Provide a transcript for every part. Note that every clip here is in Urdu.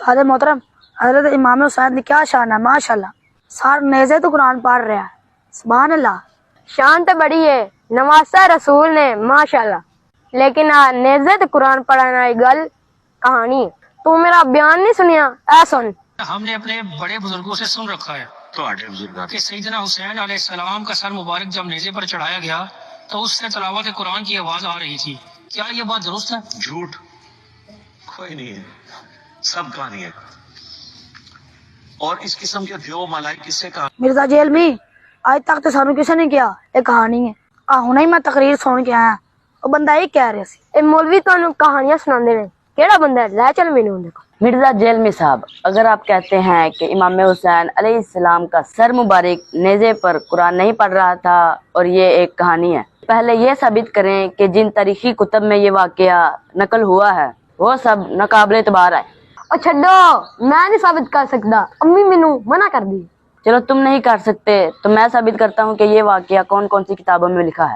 حضرت محترم حضرت امام حسین کی کیا شان ہے، ماشاءاللہ سار نیزے تو قرآن پڑھ رہا ہے، سبحان اللہ۔ شان تو بڑی ہے، نواسا رسول نے ماشاءاللہ، لیکن نیزے تو قرآن پڑھانا گل کہانی۔ تو میرا بیان نہیں سنیا، اے سن۔ ہم نے اپنے بڑے بزرگوں سے سن رکھا ہے کہ سیدنا حسین علیہ السلام کا سر مبارک جب نیزے پر چڑھایا گیا تو اس سے تلاوت قرآن کی آواز آ رہی تھی۔ کیا یہ بات درست ہے؟ جھوٹ کوئی نہیں ہے، سب کہانی ہے، اور اس قسم کے دیو ملائی کس سے کہا؟ مرزا جیلمی آج تک تو سانو کسی نے کیا یہ کہانی ہے، ہوں ہی میں تقریر سن کے آیا، وہ بندہ یہ کہہ رہے سی۔ اے مولوی تانوں کہانیاں سناندے نے، کیڑا بندہ ہے؟ لے چل مینوں دیکھو۔ مرزا جیلمی صاحب، اگر آپ کہتے ہیں کہ امام حسین علیہ السلام کا سر مبارک نیزے پر قرآن نہیں پڑھ رہا تھا اور یہ ایک کہانی ہے، پہلے یہ ثابت کریں کہ جن تاریخی کتب میں یہ واقعہ نقل ہوا ہے وہ سب ناقابل اعتبار ہے۔ اور چھڈو، میں نہیں ثابت کر سکتا، امی مینوں منع کر دی۔ چلو تم نہیں کر سکتے تو میں ثابت کرتا ہوں کہ یہ واقعہ کون کون سی کتابوں میں لکھا ہے۔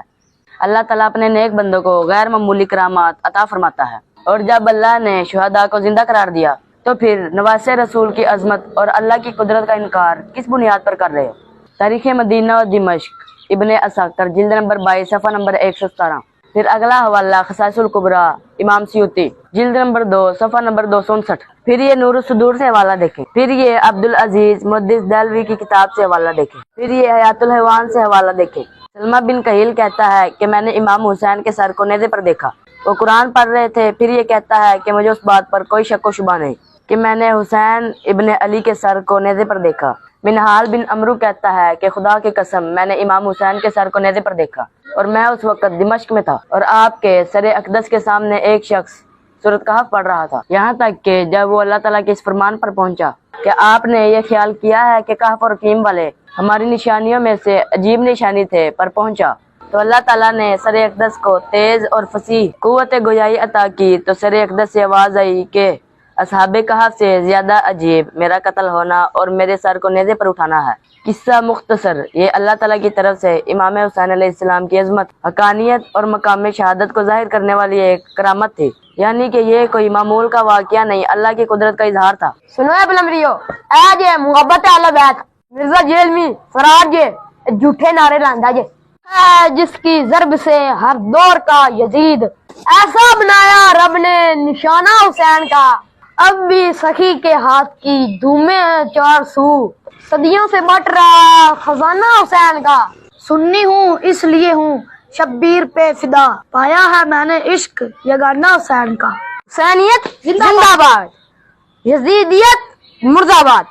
اللہ تعالیٰ اپنے نیک بندوں کو غیر معمولی کرامات عطا فرماتا ہے، اور جب اللہ نے شہداء کو زندہ قرار دیا تو پھر نواسے رسول کی عظمت اور اللہ کی قدرت کا انکار کس بنیاد پر کر رہے ہو؟ تاریخ مدینہ و دمشق، ابن اساکر، جلد نمبر 22 صفحہ نمبر 117۔ پھر اگلا حوالہ خصائص الکبریٰ امام سیوطی، جلد نمبر 2 صفحہ نمبر 259۔ پھر یہ نور الصدور سے حوالہ دیکھیں، پھر یہ عبدالعزیز محدث دہلوی کی کتاب سے حوالہ دیکھیں، پھر یہ حیات الحیوان سے حوالہ دیکھیں۔ سلمہ بن کہیل کہتا ہے کہ میں نے امام حسین کے سر کو نیزے پر دیکھا، وہ قرآن پڑھ رہے تھے۔ پھر یہ کہتا ہے کہ مجھے اس بات پر کوئی شک و شبہ نہیں کہ میں نے حسین ابن علی کے سر کو نیزے پر دیکھا۔ منہال بن عمرو کہتا ہے کہ خدا کی قسم میں نے امام حسین کے سر کو نیزے پر دیکھا، اور میں اس وقت دمشق میں تھا اور آپ کے سر اقدس کے سامنے ایک شخص سورۃ کہف پڑھ رہا تھا، یہاں تک کہ جب وہ اللہ تعالیٰ کے اس فرمان پر پہنچا کہ آپ نے یہ خیال کیا ہے کہ کہف اور رقیم والے ہماری نشانیوں میں سے عجیب نشانی تھے پر پہنچا، تو اللہ تعالیٰ نے سر اقدس کو تیز اور فصیح قوت گویائی عطا کی، تو سر اقدس سے آواز آئی کہ اصحاب کہف سے زیادہ عجیب میرا قتل ہونا اور میرے سر کو نیزے پر اٹھانا ہے۔ قصہ مختصر، یہ اللہ تعالیٰ کی طرف سے امام حسین علیہ السلام کی عظمت، حقانیت اور مقام شہادت کو ظاہر کرنے والی ایک کرامت تھی، یعنی کہ یہ کوئی معمول کا واقعہ نہیں، اللہ کی قدرت کا اظہار تھا۔ سنو اے بلمریو، اے جے محبت اہل بیت مرزا جیلمی فرار جے جھوٹے نعرے لاندا جے، اے جس کی ضرب سے ہر دور کا یزید ایسا بنایا رب نے نشانہ حسین کا، اب بھی سخی کے ہاتھ کی دھومیں ہیں چار سو، صدیوں سے بٹ رہا خزانہ حسین کا۔ سنی ہوں اس لیے ہوں شبیر پہ فدا، پایا ہے میں نے عشق یگانہ حسین کا۔ حسینیت زندہ باد، یزیدیت مرد آباد۔